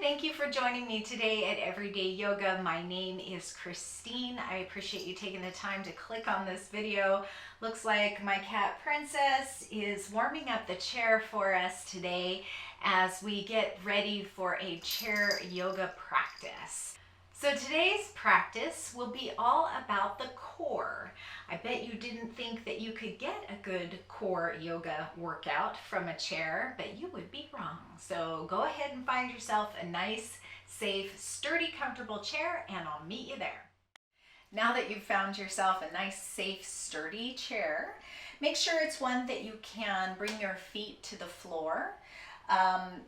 thank you for joining me today at Everyday Yoga. My name is Christine. I appreciate you taking the time to click on this video. Looks like my cat Princess is warming up the chair for us today as we get ready for a chair yoga practice. So today's practice will be all about the core. I bet you didn't think that you could get a good core yoga workout from a chair, but you would be wrong. So go ahead and find yourself a nice, safe, sturdy, comfortable chair, and I'll meet you there. Now that you've found yourself a nice, safe, sturdy chair, make sure it's one that you can bring your feet to the floor.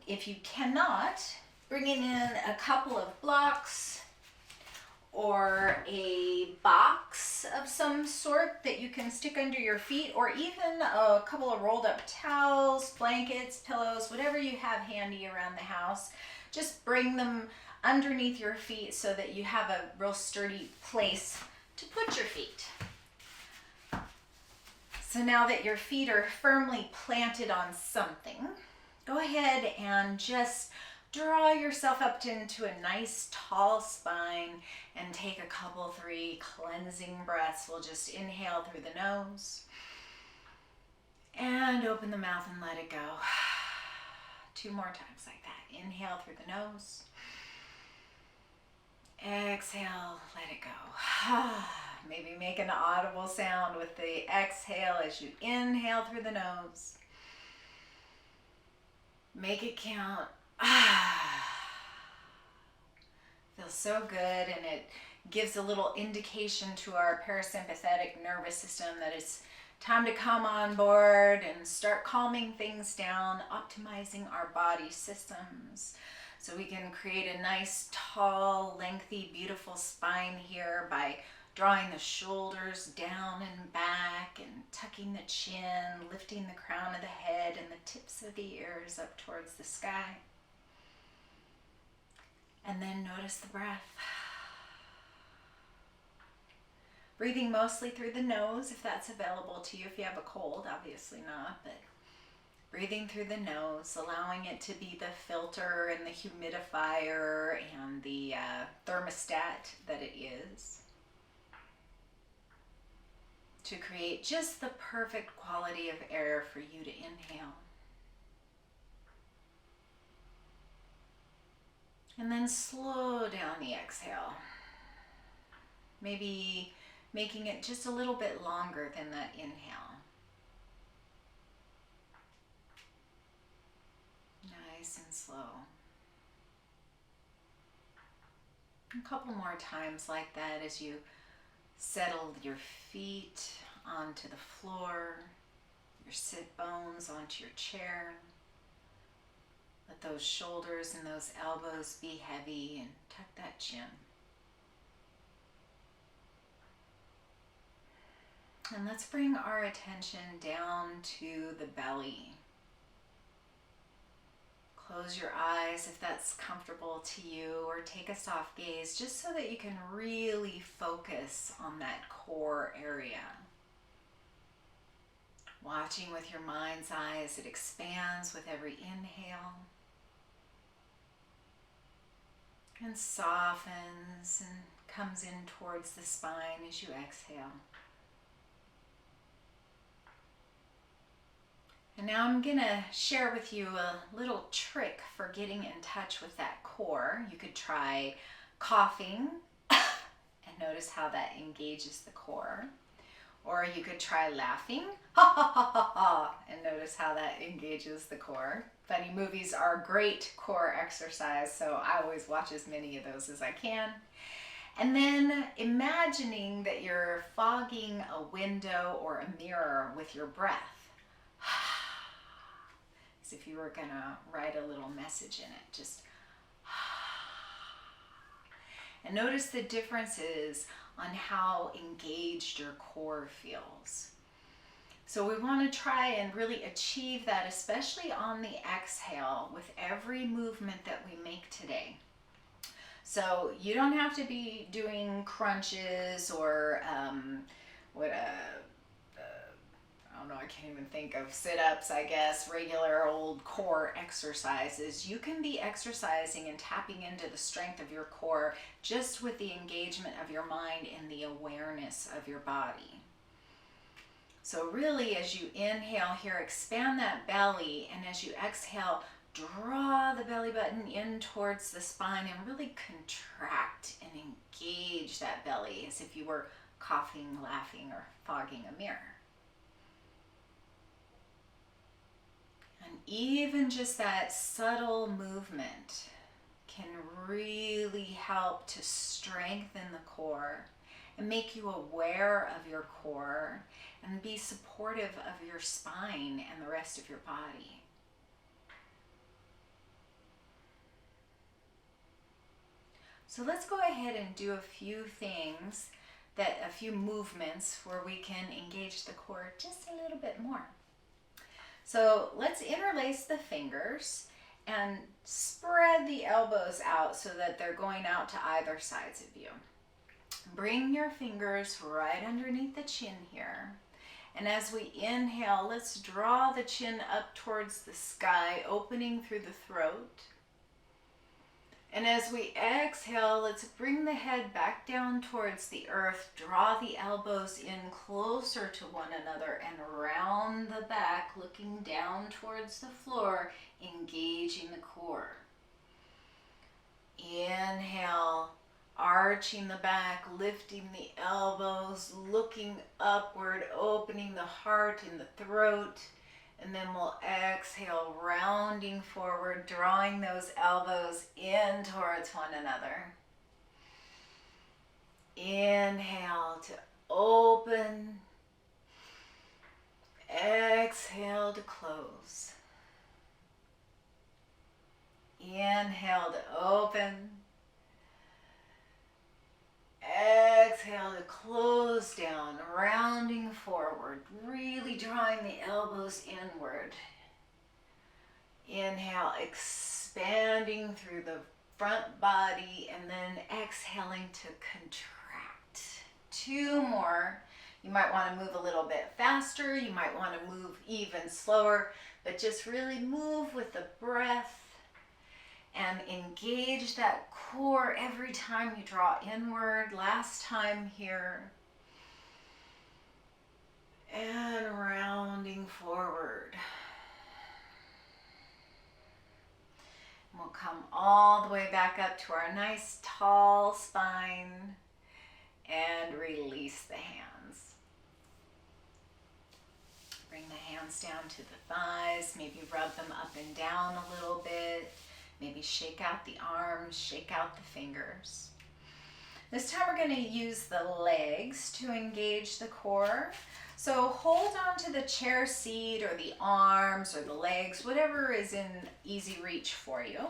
If you cannot, bringing in a couple of blocks or a box of some sort that you can stick under your feet, or even a couple of rolled up towels, blankets, pillows, whatever you have handy around the house. Just bring them underneath your feet so that you have a real sturdy place to put your feet. So now that your feet are firmly planted on something, go ahead and just draw yourself up into a nice tall spine and take a couple, 3 cleansing breaths. We'll just inhale through the nose and open the mouth and let it go. 2 more times like that. Inhale through the nose. Exhale, let it go. Maybe make an audible sound with the exhale as you inhale through the nose. Make it count. Feels so good, and it gives a little indication to our parasympathetic nervous system that it's time to come on board and start calming things down, optimizing our body systems so we can create a nice, tall, lengthy, beautiful spine here by drawing the shoulders down and back and tucking the chin, lifting the crown of the head and the tips of the ears up towards the sky. And then notice the breath. Breathing mostly through the nose if that's available to you. If you have a cold, obviously not, but breathing through the nose, allowing it to be the filter and the humidifier and the thermostat that it is, to create just the perfect quality of air for you to inhale. And then slow down the exhale. Maybe making it just a little bit longer than that inhale. Nice and slow. A couple more times like that as you settle your feet onto the floor, your sit bones onto your chair. Let those shoulders and those elbows be heavy and tuck that chin. And let's bring our attention down to the belly. Close your eyes if that's comfortable to you, or take a soft gaze just so that you can really focus on that core area. Watching with your mind's eye as it expands with every inhale and softens and comes in towards the spine as you exhale. And now I'm going to share with you a little trick for getting in touch with that core. You could try coughing and notice how that engages the core. Or you could try laughing, ha ha ha ha ha, and notice how that engages the core. Funny movies are great core exercise, so I always watch as many of those as I can. And then imagining that you're fogging a window or a mirror with your breath. As if you were going to write a little message in it. Just and notice the differences on how engaged your core feels. So we want to try and really achieve that, especially on the exhale with every movement that we make today. So you don't have to be doing crunches or don't know, I can't even think of sit-ups, I guess, regular old core exercises. You can be exercising and tapping into the strength of your core just with the engagement of your mind and the awareness of your body. So really, as you inhale here, expand that belly, and as you exhale, draw the belly button in towards the spine and really contract and engage that belly as if you were coughing, laughing, or fogging a mirror. And even just that subtle movement can really help to strengthen the core and make you aware of your core and be supportive of your spine and the rest of your body. So let's go ahead and do a few things, a few movements where we can engage the core just a little bit more. So let's interlace the fingers and spread the elbows out so that they're going out to either sides of you. Bring your fingers right underneath the chin here. And as we inhale, let's draw the chin up towards the sky, opening through the throat. And as we exhale, let's bring the head back down towards the earth, draw the elbows in closer to one another, and round the back, looking down towards the floor, engaging the core. Inhale, arching the back, lifting the elbows, looking upward, opening the heart and the throat. And then we'll exhale, rounding forward, drawing those elbows in towards one another. Inhale to open. Exhale to close. Inhale to open. Exhale to close down, rounding forward, really drawing the elbows inward. Inhale, expanding through the front body, and then exhaling to contract. Two more. You might want to move a little bit faster. You might want to move even slower, but just really move with the breath. And engage that core every time you draw inward. Last time here. And rounding forward. And we'll come all the way back up to our nice tall spine and release the hands. Bring the hands down to the thighs. Maybe rub them up and down a little bit. Maybe shake out the arms, shake out the fingers. This time we're going to use the legs to engage the core. So hold on to the chair seat or the arms or the legs, whatever is in easy reach for you.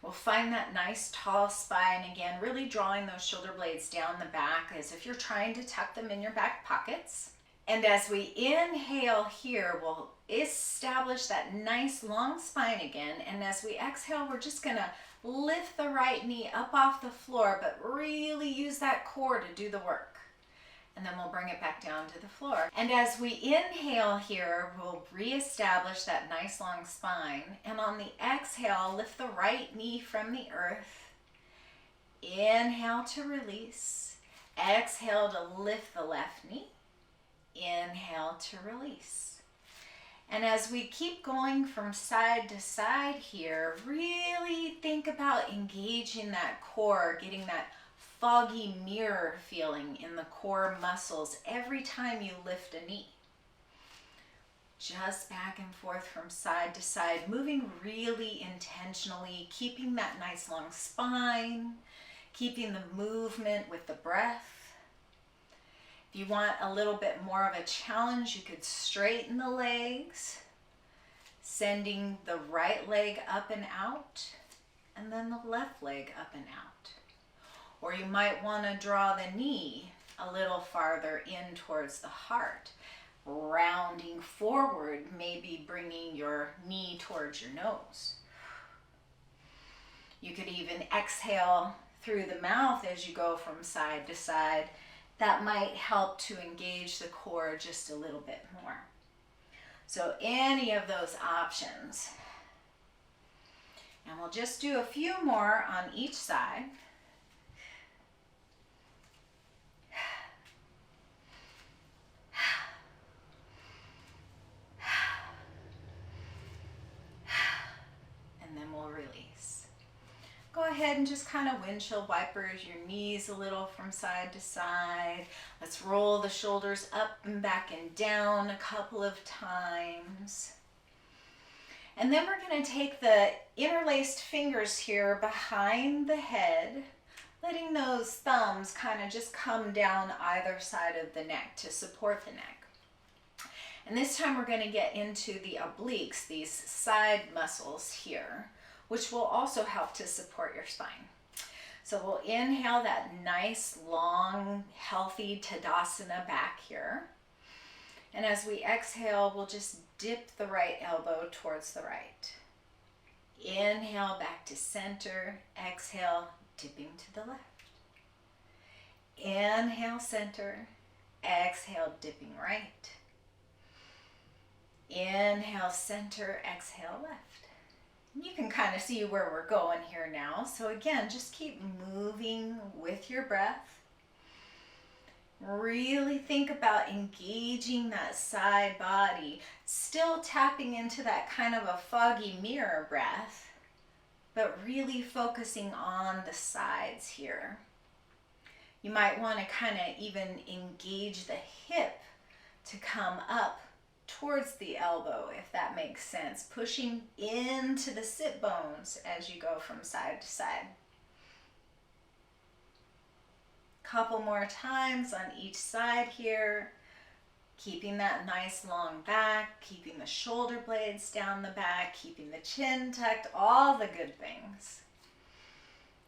We'll find that nice tall spine again, really drawing those shoulder blades down the back as if you're trying to tuck them in your back pockets. And as we inhale here, we'll establish that nice long spine again. And as we exhale, we're just gonna lift the right knee up off the floor, but really use that core to do the work. And then we'll bring it back down to the floor. And as we inhale here, we'll reestablish that nice long spine. And on the exhale, lift the right knee from the earth. Inhale to release. Exhale to lift the left knee. Inhale to release. And as we keep going from side to side here, really think about engaging that core, getting that foggy mirror feeling in the core muscles every time you lift a knee. Just back and forth from side to side, moving really intentionally, keeping that nice long spine, keeping the movement with the breath. If you want a little bit more of a challenge, you could straighten the legs, sending the right leg up and out, and then the left leg up and out. Or you might want to draw the knee a little farther in towards the heart, rounding forward, maybe bringing your knee towards your nose. You could even exhale through the mouth as you go from side to side. That might help to engage the core just a little bit more. So any of those options. And we'll just do a few more on each side. And then we'll release. Go ahead and just kind of windshield wipers your knees a little from side to side. Let's roll the shoulders up and back and down a couple of times. And then we're going to take the interlaced fingers here behind the head, letting those thumbs kind of just come down either side of the neck to support the neck. And this time we're going to get into the obliques, these side muscles here, which will also help to support your spine. So we'll inhale that nice, long, healthy Tadasana back here. And as we exhale, we'll just dip the right elbow towards the right. Inhale back to center. Exhale, dipping to the left. Inhale, center. Exhale, dipping right. Inhale, center. Exhale, left. You can kind of see where we're going here now. So again, just keep moving with your breath. Really think about engaging that side body, still tapping into that kind of a foggy mirror breath, but really focusing on the sides here. You might want to kind of even engage the hip to come up towards the elbow, if that makes sense, pushing into the sit bones as you go from side to side. Couple more times on each side here, keeping that nice long back, keeping the shoulder blades down the back, keeping the chin tucked, all the good things.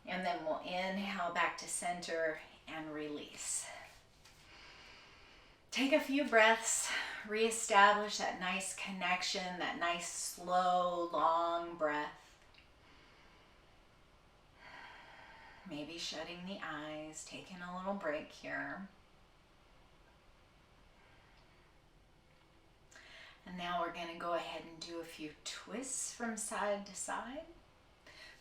And then we'll inhale back to center and release. Take a few breaths, reestablish that nice connection, that nice slow, long breath. Maybe shutting the eyes, taking a little break here. And now we're going to go ahead and do a few twists from side to side.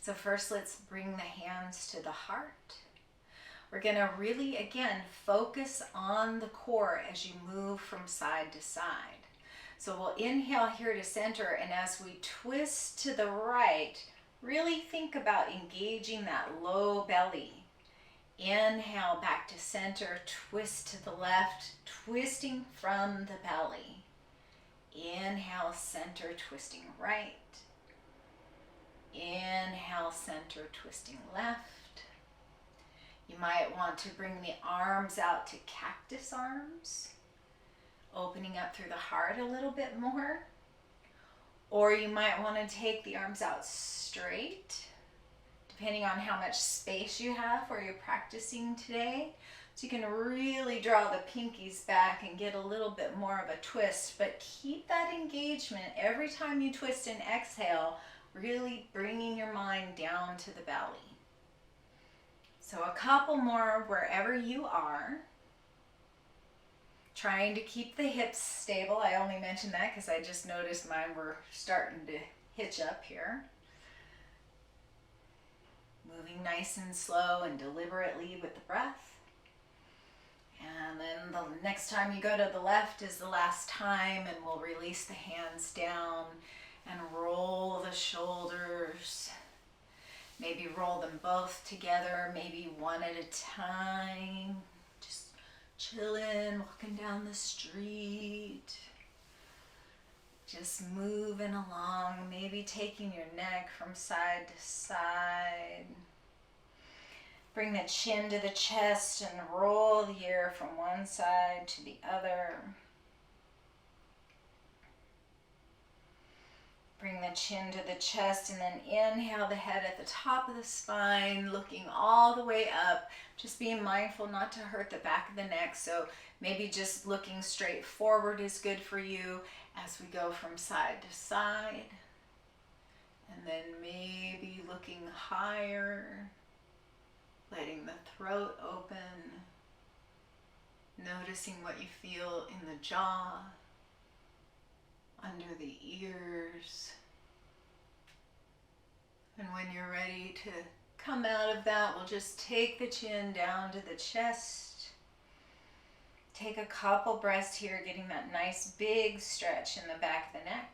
So first, let's bring the hands to the heart. We're going to really, again, focus on the core as you move from side to side. So we'll inhale here to center, and as we twist to the right, really think about engaging that low belly. Inhale back to center, twist to the left, twisting from the belly. Inhale, center, twisting right. Inhale, center, twisting left. You might want to bring the arms out to cactus arms, opening up through the heart a little bit more. Or you might want to take the arms out straight, depending on how much space you have where you're practicing today. So you can really draw the pinkies back and get a little bit more of a twist, but keep that engagement every time you twist and exhale, really bringing your mind down to the belly. So a couple more wherever you are. Trying to keep the hips stable. I only mentioned that because I just noticed mine were starting to hitch up here. Moving nice and slow and deliberately with the breath. And then the next time you go to the left is the last time, and we'll release the hands down and roll the shoulders. Maybe roll them both together, maybe one at a time. Just chilling, walking down the street. Just moving along, maybe taking your neck from side to side. Bring the chin to the chest and roll the ear from one side to the other. Bring the chin to the chest and then inhale the head at the top of the spine, looking all the way up. Just being mindful not to hurt the back of the neck. So maybe just looking straight forward is good for you as we go from side to side. And then maybe looking higher, letting the throat open, noticing what you feel in the jaw. under the ears. And when you're ready to come out of that, we'll just take the chin down to the chest. Take a couple breaths here, getting that nice big stretch in the back of the neck.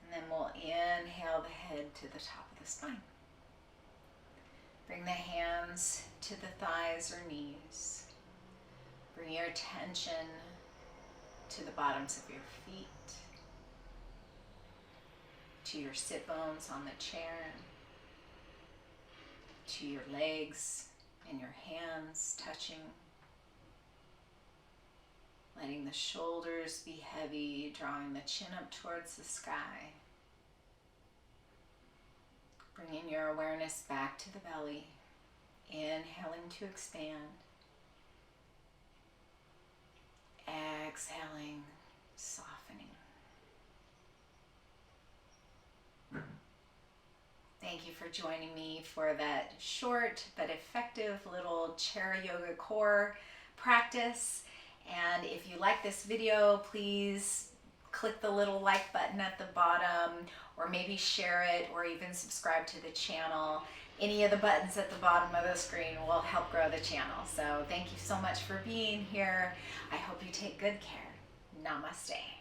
And then we'll inhale the head to the top of the spine. Bring the hands to the thighs or knees. Bring your attention to the bottoms of your feet, to your sit bones on the chair, to your legs and your hands touching. Letting the shoulders be heavy, drawing the chin up towards the sky. Bringing your awareness back to the belly, inhaling to expand. Exhaling, softening. Thank you for joining me for that short but effective little chair yoga core practice. And if you like this video, please click the little like button at the bottom, or maybe share it, or even subscribe to the channel. Any of the buttons at the bottom of the screen will help grow the channel. So thank you so much for being here. I hope you take good care. Namaste.